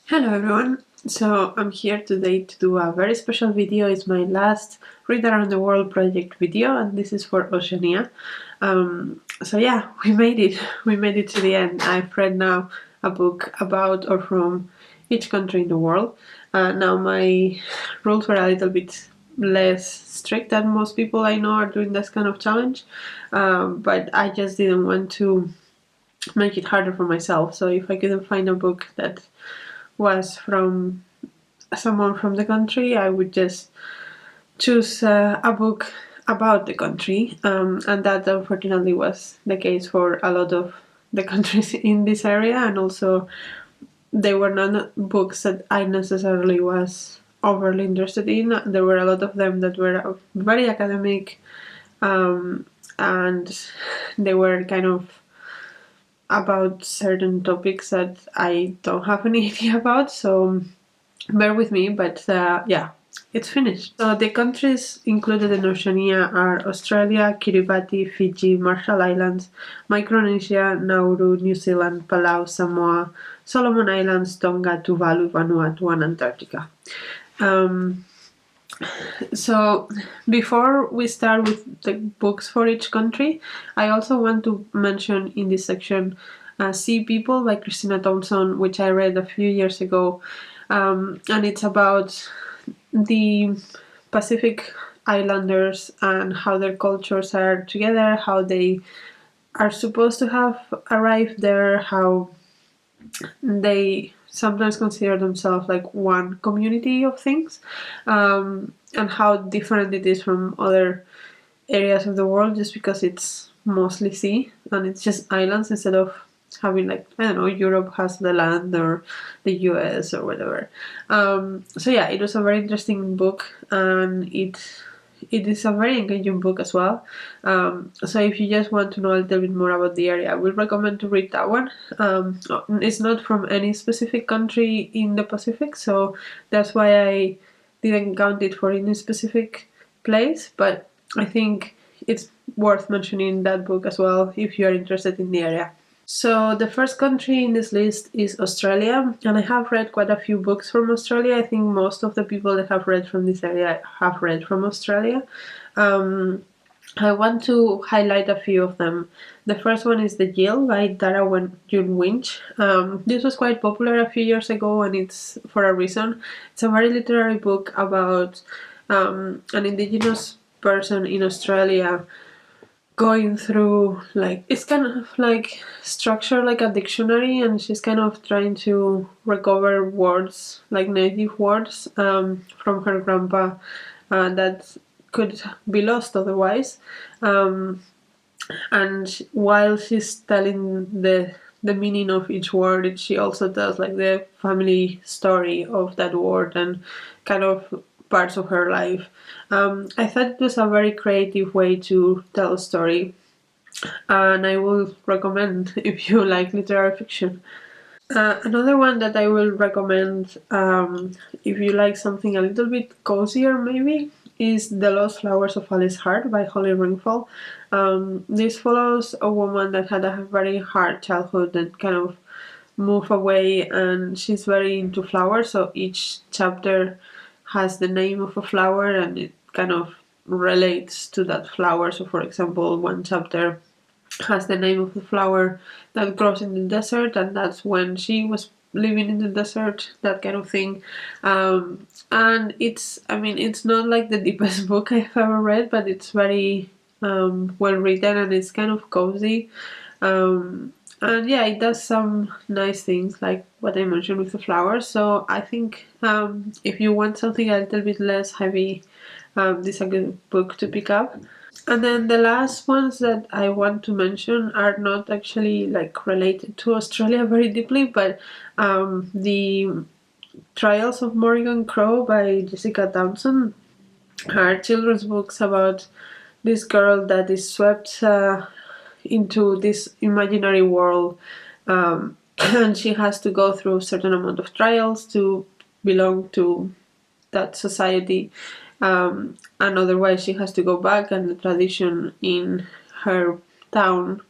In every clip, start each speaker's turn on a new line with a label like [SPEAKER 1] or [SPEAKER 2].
[SPEAKER 1] Hello everyone, so I'm here today to do a very special video. It's my last Read Around the World project video, and this is for Oceania. So yeah, we made it to the end. I've read now a book about or from each country in the world. Now my rules were a little bit less strict than most people I know are doing this kind of challenge, but I just didn't want to make it harder for myself. So if I couldn't find a book that was from someone from the country, I would just choose a book about the country, and that unfortunately was the case for a lot of the countries in this area, and also they were not books that I necessarily was overly interested in. There were a lot of them that were very academic, and they were kind of about certain topics that I don't have any idea about, so bear with me, but yeah, it's finished. So the countries included in Oceania are Australia, Kiribati, Fiji, Marshall Islands, Micronesia, Nauru, New Zealand, Palau, Samoa, Solomon Islands, Tonga, Tuvalu, Vanuatu, and Antarctica. So before we start with the books for each country, I also want to mention in this section Sea People by Christina Thompson, which I read a few years ago, and it's about the Pacific Islanders and how their cultures are together, how they are supposed to have arrived there, how they sometimes consider themselves like one community of things, and how different it is from other areas of the world just because it's mostly sea and it's just islands instead of having, like, I don't know, Europe has the land or the US or whatever. So yeah, it was a very interesting book, and it is a very engaging book as well. So if you just want to know a little bit more about the area, I would recommend to read that one. It's not from any specific country in the Pacific, so that's why I didn't count it for any specific place, but I think it's worth mentioning that book as well if you are interested in the area. So the first country in this list is Australia, and I have read quite a few books from Australia. I think most of the people that have read from this area have read from Australia. I want to highlight a few of them. The first one is The Jill by Tara June Winch. This was quite popular a few years ago, and it's for a reason. It's a very literary book about an indigenous person in Australia going through, like, it's kind of like structured like a dictionary, and she's kind of trying to recover words, like native words, from her grandpa that could be lost otherwise. And while she's telling the meaning of each word, she also tells like the family story of that word and kind of parts of her life. I thought it was a very creative way to tell a story, and I will recommend if you like literary fiction. Another one that I will recommend, if you like something a little bit cozier maybe, is The Lost Flowers of Alice Hart by Holly Ringland. This follows a woman that had a very hard childhood and kind of moved away, and she's very into flowers, so each chapter has the name of a flower and it kind of relates to that flower. So for example, one chapter has the name of the flower that grows in the desert, and that's when she was living in the desert, that kind of thing. And it's, I mean, it's not like the deepest book I've ever read, but it's very well written and it's kind of cozy. And yeah, it does some nice things like what I mentioned with the flowers. So I think if you want something a little bit less heavy, this is a good book to pick up. And then the last ones that I want to mention are not actually like related to Australia very deeply, but the Trials of Morrigan Crow by Jessica Townsend are children's books about this girl that is swept into this imaginary world, and she has to go through a certain amount of trials to belong to that society, and otherwise she has to go back, and the tradition in her town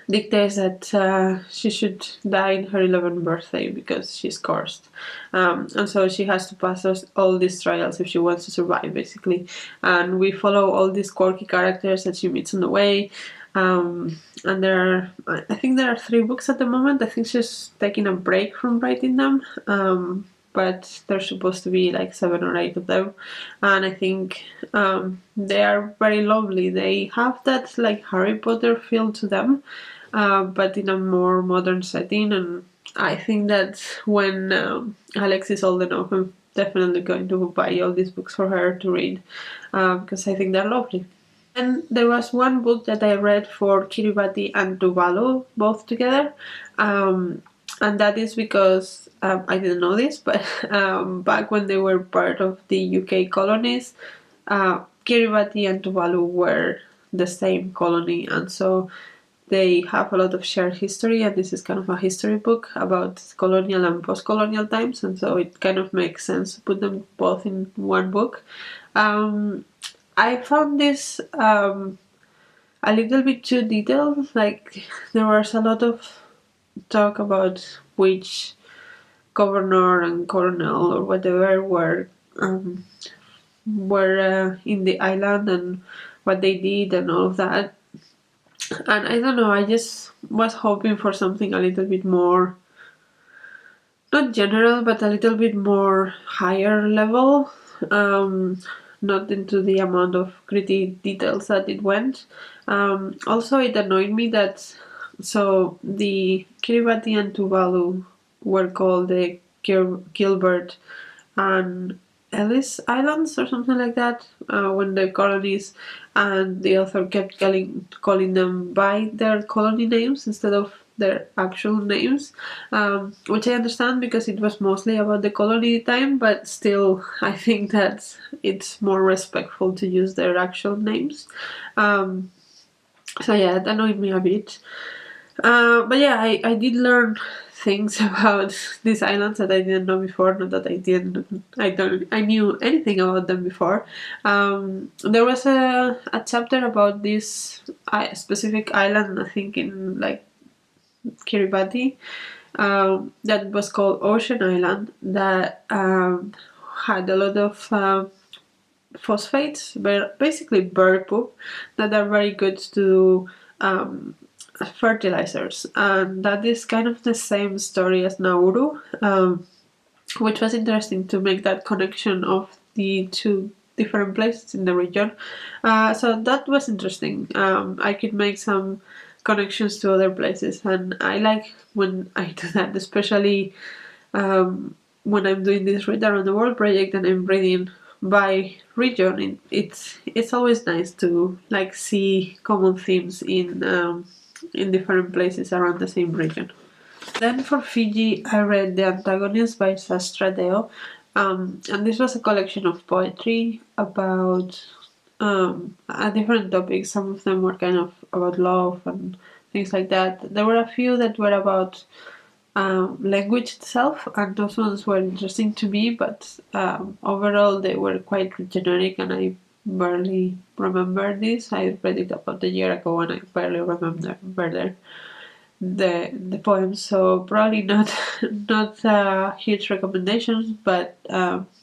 [SPEAKER 1] dictates that she should die in her 11th birthday because she's cursed. And so she has to pass all these trials if she wants to survive, basically. And we follow all these quirky characters that she meets on the way. And I think there are 3 books at the moment. I think she's taking a break from writing them. But there's supposed to be like 7 or 8 of them, and I think they are very lovely. They have that like Harry Potter feel to them, but in a more modern setting. And I think that when Alex is old enough, I'm definitely going to buy all these books for her to read, because I think they're lovely. And there was one book that I read for Kiribati and Tuvalu both together. And that is because I didn't know this, but back when they were part of the UK colonies, Kiribati and Tuvalu were the same colony, and so they have a lot of shared history. And this is kind of a history book about colonial and post-colonial times, and so it kind of makes sense to put them both in one book. I found this a little bit too detailed. Like, there was a lot of talk about which governor and colonel or whatever were in the island and what they did and all of that. And I don't know, I just was hoping for something a little bit more, not general, but a little bit more higher level, not into the amount of gritty details that it went. Also, it annoyed me that the Kiribati and Tuvalu were called the Gilbert and Ellis Islands or something like that when the colonies, and the author kept calling them by their colony names instead of their actual names, which I understand because it was mostly about the colony time, but still I think that it's more respectful to use their actual names. So yeah, it annoyed me a bit. But yeah, I did learn things about these islands that I didn't know before. Not that I knew anything about them before. There was a chapter about this specific island, I think in like Kiribati, that was called Ocean Island, that had a lot of phosphates, but basically bird poop, that are very good to fertilizers. And that is kind of the same story as Nauru, which was interesting to make that connection of the 2 different places in the region. So that was interesting. I could make some connections to other places, and I like when I do that, especially when I'm doing this Read Around the World project and I'm reading by region. It's always nice to like see common themes in different places around the same region. Then for Fiji, I read The Antagonist by Shastra Deo, and this was a collection of poetry about a different topics. Some of them were kind of about love and things like that. There were a few that were about language itself, and those ones were interesting to me, but overall they were quite generic, and I barely remember this. I read it about a year ago, and I barely remember the poems, so probably not huge recommendations, but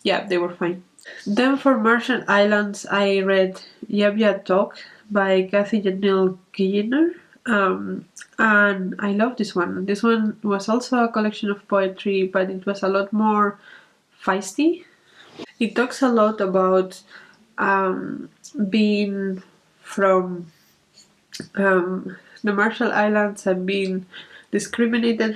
[SPEAKER 1] yeah, they were fine. Then for Martian Islands, I read Yabya Talk by Kathy Jetnill-Kijiner, and I love this one. This one was also a collection of poetry, but it was a lot more feisty. It talks a lot about being from the Marshall Islands and being discriminated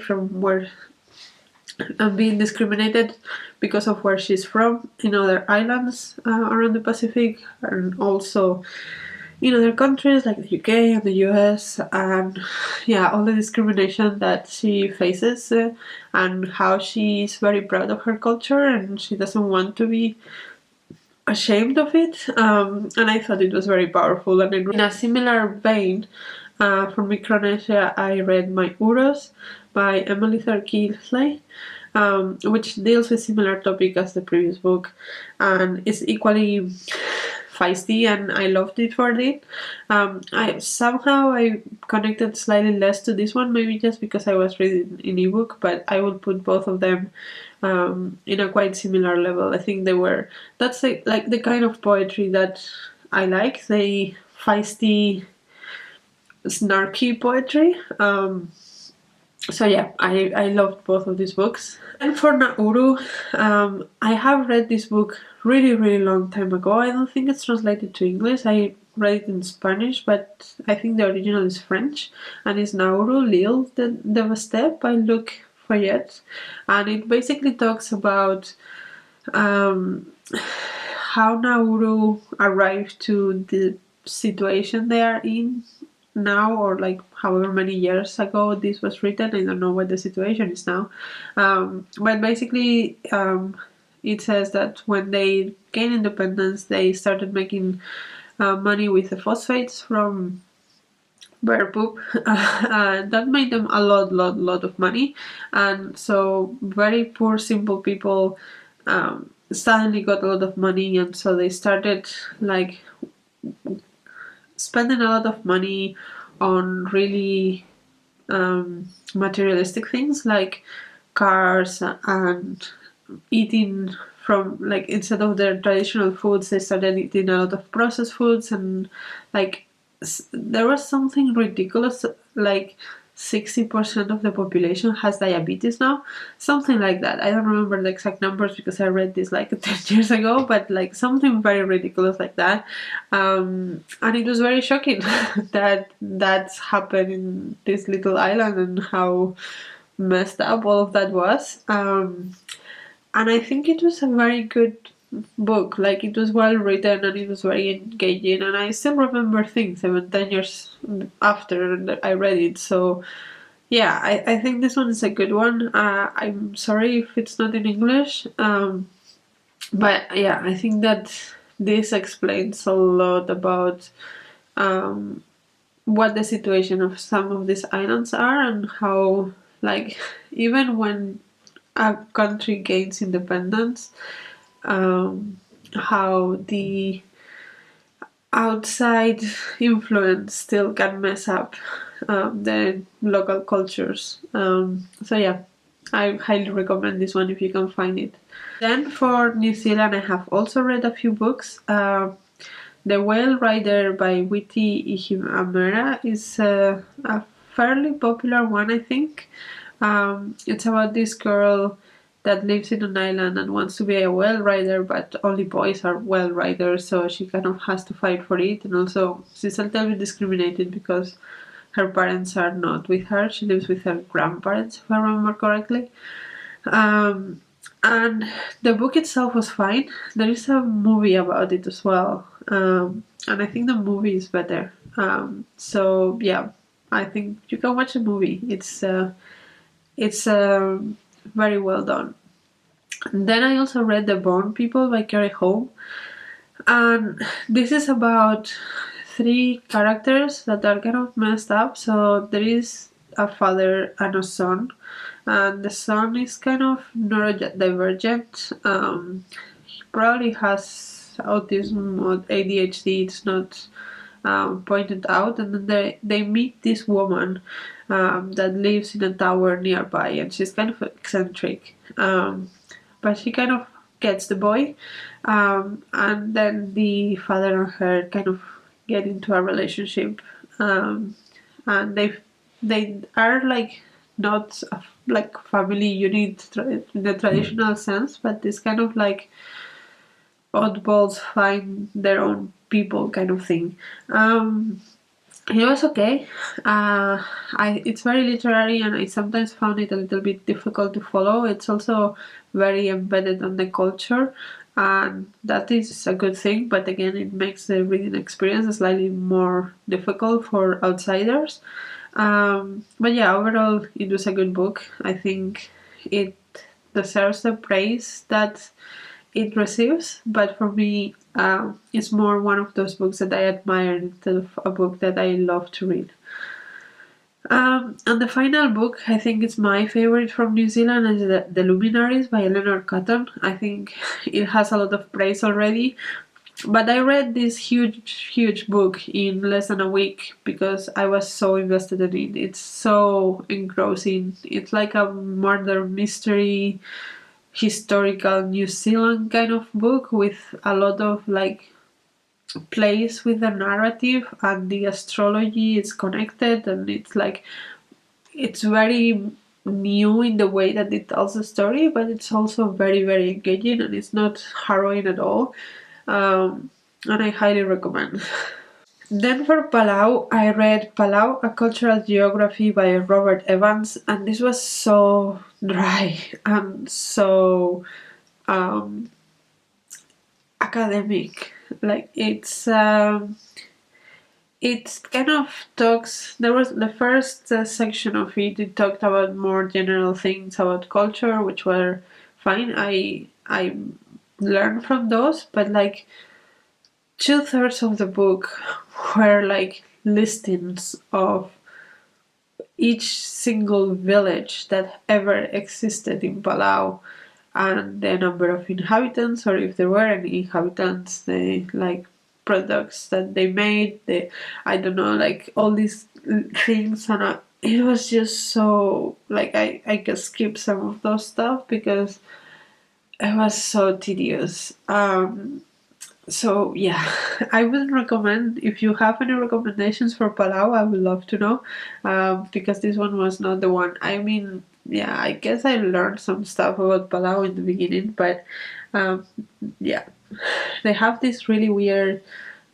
[SPEAKER 1] because of where she's from in other islands around the Pacific, and also in other countries like the UK and the US, and yeah, all the discrimination that she faces, and how she is very proud of her culture and she doesn't want to be ashamed of it. And I thought it was very powerful. And in a similar vein, from Micronesia, I read My Uros by Emelititer Kihleng, which deals with similar topic as the previous book, and is equally feisty, and I loved it for it. I connected slightly less to this one, maybe just because I was reading in ebook, but I would put both of them in a quite similar level. I think that's like the kind of poetry that I like, the feisty, snarky poetry. So yeah, I loved both of these books. And for Nauru, I have read this book really long time ago. I don't think it's translated to English. I read it in Spanish, but I think the original is French, and it's Nauru, l'île dévastée by Luc Folliet. And it basically talks about how Nauru arrived to the situation they are in now, or like however many years ago this was written. I don't know what the situation is now, but basically it says that when they gained independence, they started making money with the phosphates from bear poop. That made them a lot of money, and so very poor simple people suddenly got a lot of money, and so they started like spending a lot of money on really materialistic things like cars and eating from, like, instead of their traditional foods, they started eating a lot of processed foods, and like there was something ridiculous, like 60% of the population has diabetes now, something like that. I don't remember the exact numbers because I read this like 10 years ago, but like something very ridiculous like that. And it was very shocking that that's happened in this little island, and how messed up all of that was. And I think it was a very good book. Like, it was well written and it was very engaging, and I still remember things even 10 years after I read it. So yeah, I think this one is a good one. I'm sorry if it's not in English, but yeah, I think that this explains a lot about what the situation of some of these islands are, and how, like, even when a country gains independence, how the outside influence still can mess up the local cultures. So yeah, I highly recommend this one if you can find it. Then for New Zealand, I have also read a few books. The Whale Rider by Witi Ihimamera is a fairly popular one, I think. It's about this girl that lives in an island and wants to be a whale rider, but only boys are whale riders, so she kind of has to fight for it. And also, she's a little bit discriminated because her parents are not with her. She lives with her grandparents, if I remember correctly. And the book itself was fine. There is a movie about it as well, and I think the movie is better. So yeah, I think you can watch the movie. It's very well done. And then I also read The Born People by Carrie Home, and this is about three characters that are kind of messed up. So there is a father and a son, and the son is kind of neurodivergent. He probably has autism or ADHD. It's not pointed out, and then they meet this woman that lives in a tower nearby, and she's kind of eccentric, but she kind of gets the boy, and then the father and her kind of get into a relationship, and they are like not like family unit in the traditional sense, but this kind of like oddballs find their own people kind of thing. It was okay. It's very literary, and I sometimes found it a little bit difficult to follow. It's also very embedded on the culture, and that is a good thing, but again, it makes the reading experience slightly more difficult for outsiders. But yeah, overall, it was a good book. I think it deserves the praise that it receives, but for me, it's more one of those books that I admire instead of a book that I love to read. And the final book, I think it's my favorite from New Zealand, is The Luminaries by Eleanor Cotton. I think it has a lot of praise already, but I read this huge book in less than a week because I was so invested in it. It's so engrossing. It's like a murder mystery, historical New Zealand kind of book with a lot of like plays with the narrative, and the astrology is connected, and it's like it's very new in the way that it tells the story, but it's also very engaging, and it's not harrowing at all. And I highly recommend. Then for Palau, I read Palau, A Cultural Geography by Robert Evans, and this was so dry and so academic. Like it kind of talks. There was the first section of it. It talked about more general things about culture, which were fine. I learned from those, but like 2/3 of the book were like listings of each single village that ever existed in Palau, and the number of inhabitants, or if there were any inhabitants, the like products that they made, the I don't know, like all these things, and it was just so like I could skip some of those stuff because it was so tedious. So yeah, I would recommend, if you have any recommendations for Palau, I would love to know, because this one was not the one. I mean, yeah, I guess I learned some stuff about Palau in the beginning, but yeah, they have this really weird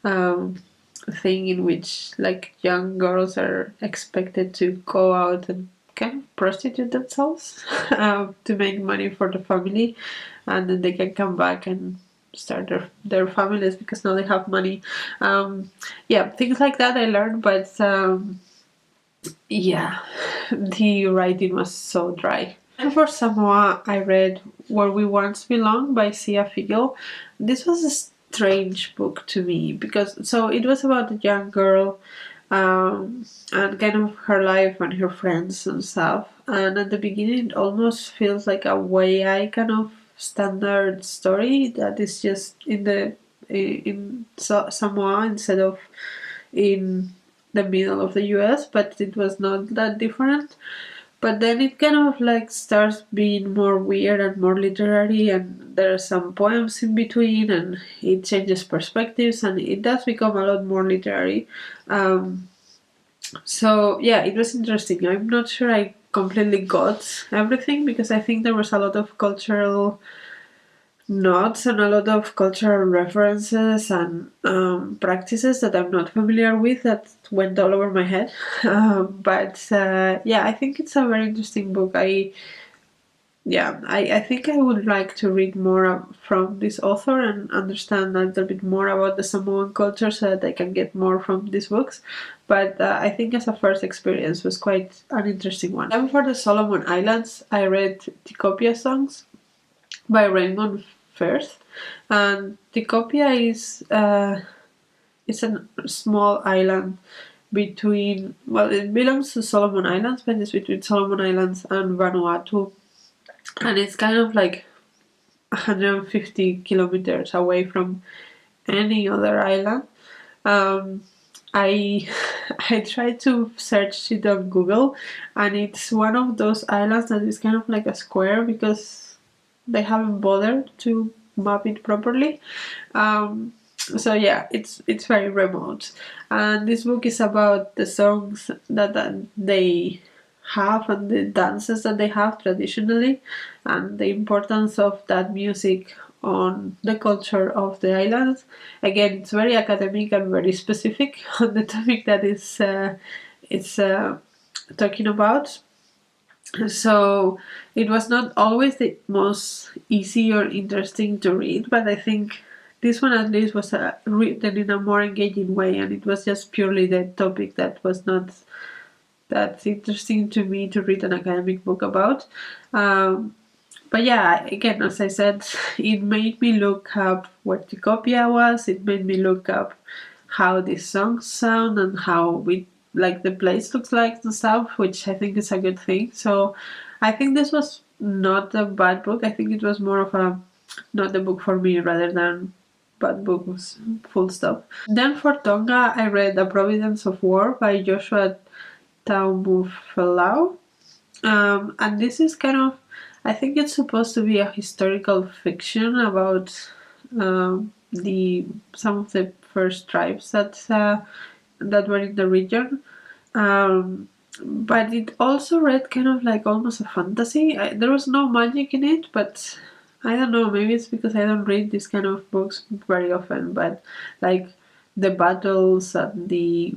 [SPEAKER 1] thing in which like young girls are expected to go out and kind of prostitute themselves to make money for the family, and then they can come back and start their families because now they have money. Yeah, things like that I learned, but yeah, the writing was so dry. And for Samoa, I read Where We Once Belonged by Sia Fiegel. This was a strange book to me because so it was about a young girl and kind of her life and her friends and stuff. And at the beginning, it almost feels like a way kind of standard story that is just in Samoa instead of in the middle of the US, but it was not that different. But then it kind of like starts being more weird and more literary, and there are some poems in between, and it changes perspectives, and it does become a lot more literary. So yeah, it was interesting. I'm not sure I completely got everything because I think there was a lot of cultural notes and a lot of cultural references and practices that I'm not familiar with that went all over my head. But yeah, I think it's a very interesting book. I think I would like to read more from this author and understand a little bit more about the Samoan culture so that I can get more from these books. But I think as a first experience was quite an interesting one. Then for the Solomon Islands, I read Tikopia Songs by Raymond Firth, and Tikopia is it's a small island between, well, it belongs to Solomon Islands, but it's between Solomon Islands and Vanuatu, and it's kind of like 150 kilometers away from any other island. I I tried to search it on Google, and it's one of those islands that is kind of like a square because they haven't bothered to map it properly. So yeah, it's very remote, and this book is about the songs that they have and the dances that they have traditionally, and the importance of that music on the culture of the islands. Again, it's very academic and very specific on the topic that it's talking about. So it was not always the most easy or interesting to read, but I think this one at least was written in a more engaging way, and it was just purely the topic that was not that interesting to me to read an academic book about. But yeah, again, as I said, it made me look up what Tikopia was, it made me look up how these songs sound and how like the place looks like and stuff, which I think is a good thing. So I think this was not a bad book. I think it was more of a not the book for me rather than bad books, full stop. Then for Tonga, I read A Providence of War by Joshua Taumufalau. And this is kind of, I think it's supposed to be a historical fiction about some of the first tribes that were in the region. But it also read kind of like almost a fantasy. There was no magic in it, but I don't know, maybe it's because I don't read these kind of books very often, but like the battles and the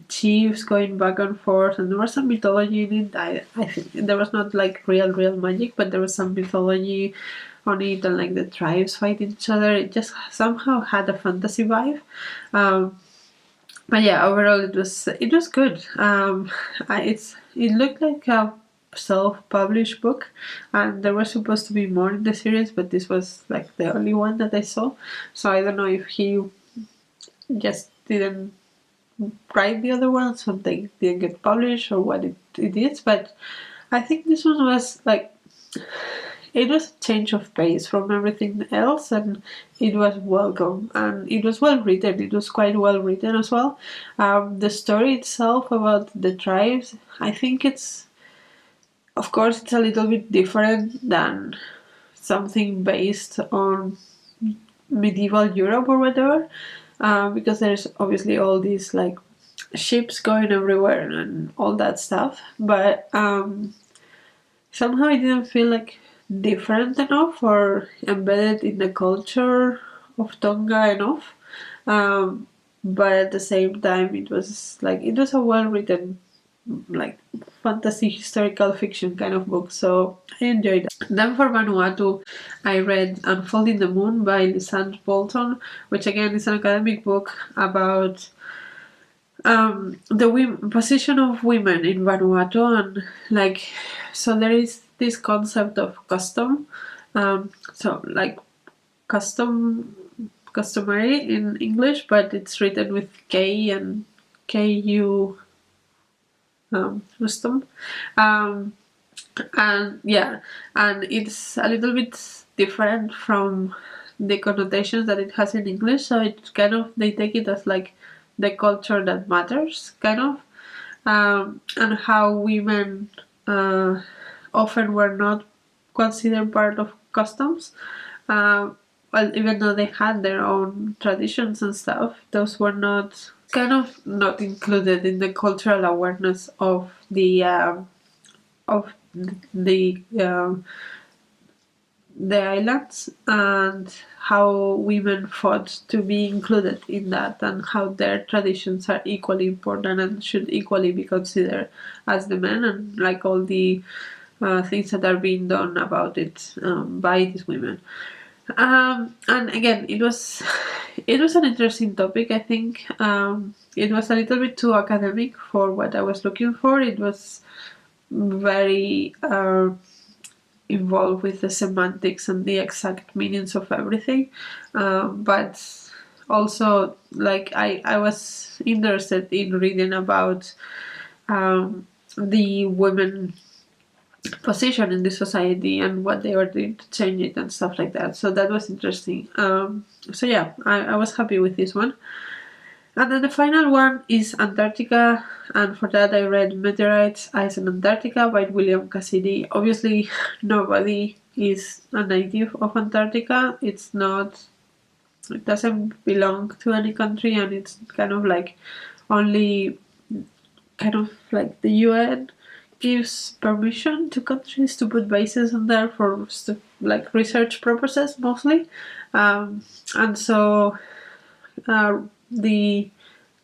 [SPEAKER 1] chiefs going back and forth, and there was some mythology in it. I think there was not like real magic, but there was some mythology on it, and like the tribes fighting each other. It just somehow had a fantasy vibe. But yeah, overall it was good. It looked like a self-published book, and there was supposed to be more in the series, but this was like the only one that I saw. So I don't know if he just didn't write the other ones, so they didn't get published, or what it is. But I think this one was like, it was a change of pace from everything else, and it was welcome, and it was well written. It was quite well written as well. The story itself about the tribes, I think of course it's a little bit different than something based on medieval Europe or whatever, because there's obviously all these like ships going everywhere and all that stuff, but somehow it didn't feel like different enough or embedded in the culture of Tonga enough. But at the same time, it was a well-written, like fantasy historical fiction kind of book, so I enjoyed it. Then for Vanuatu, I read Unfolding the Moon by Lysandre Bolton, which again is an academic book about the position of women in Vanuatu, and like, so there is this concept of custom, so like customary in English, but it's written with K and KU, custom, and yeah, and it's a little bit different from the connotations that it has in English, so it kind of, they take it as like the culture that matters, kind of, and how women often were not considered part of customs. Well, even though they had their own traditions and stuff, those were not included in the cultural awareness of the islands, and how women fought to be included in that, and how their traditions are equally important and should equally be considered as the men, and like all the things that are being done about it by these women. And again, it was an interesting topic. I think it was a little bit too academic for what I was looking for. It was very involved with the semantics and the exact meanings of everything, but also like I was interested in reading about the women position in the society and what they were doing to change it and stuff like that, so that was interesting. So yeah, I was happy with this one. And then the final one is Antarctica, and for that I read Meteorites, Ice and Antarctica by William Cassidy. Obviously, nobody is a native of Antarctica. It doesn't belong to any country, and it's kind of like only kind of like the UN gives permission to countries to put bases on there for like research purposes mostly. And so the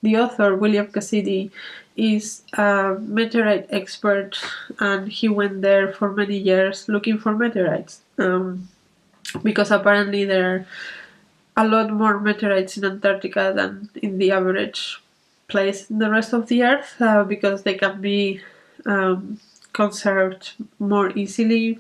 [SPEAKER 1] author, William Cassidy, is a meteorite expert, and he went there for many years looking for meteorites, because apparently there are a lot more meteorites in Antarctica than in the average place in the rest of the Earth, because they can be conserved more easily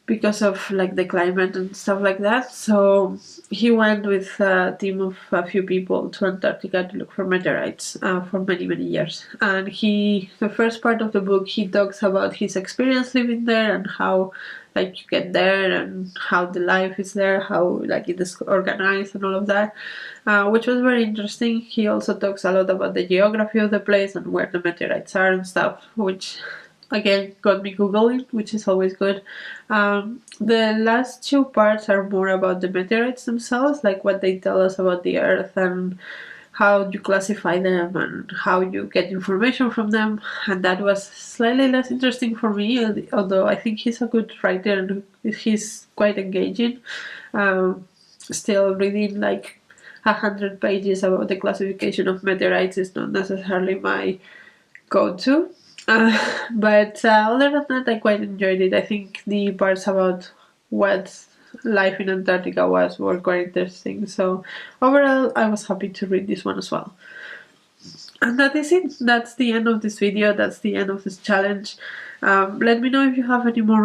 [SPEAKER 1] because of like the climate and stuff like that. So he went with a team of a few people to Antarctica to look for meteorites for many years. And the first part of the book, he talks about his experience living there and how like you get there and how the life is there, how like it is organized and all of that, which was very interesting. He also talks a lot about the geography of the place and where the meteorites are and stuff, which again got me googling, which is always good. The last two parts are more about the meteorites themselves, like what they tell us about the Earth and how you classify them and how you get information from them, and that was slightly less interesting for me, although I think he's a good writer and he's quite engaging. Still reading like 100 pages about the classification of meteorites is not necessarily my go-to. But other than that, I quite enjoyed it. I think the parts about what life in Antarctica were quite interesting. So overall, I was happy to read this one as well. And that is it. That's the end of this video. That's the end of this challenge. Let me know if you have any more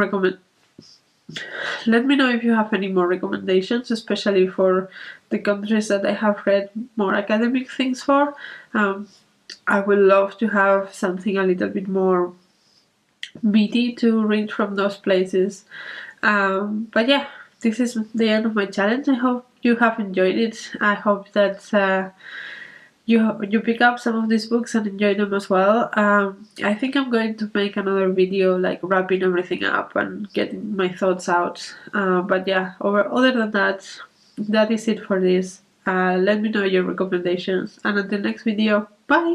[SPEAKER 1] recommendations, especially for the countries that I have read more academic things for. I would love to have something a little bit more meaty to read from those places. But yeah, this is the end of my challenge. I hope you have enjoyed it. I hope that you pick up some of these books and enjoy them as well. I think I'm going to make another video like wrapping everything up and getting my thoughts out. But yeah, other than that, that is it for this. Let me know your recommendations, and until next video, bye!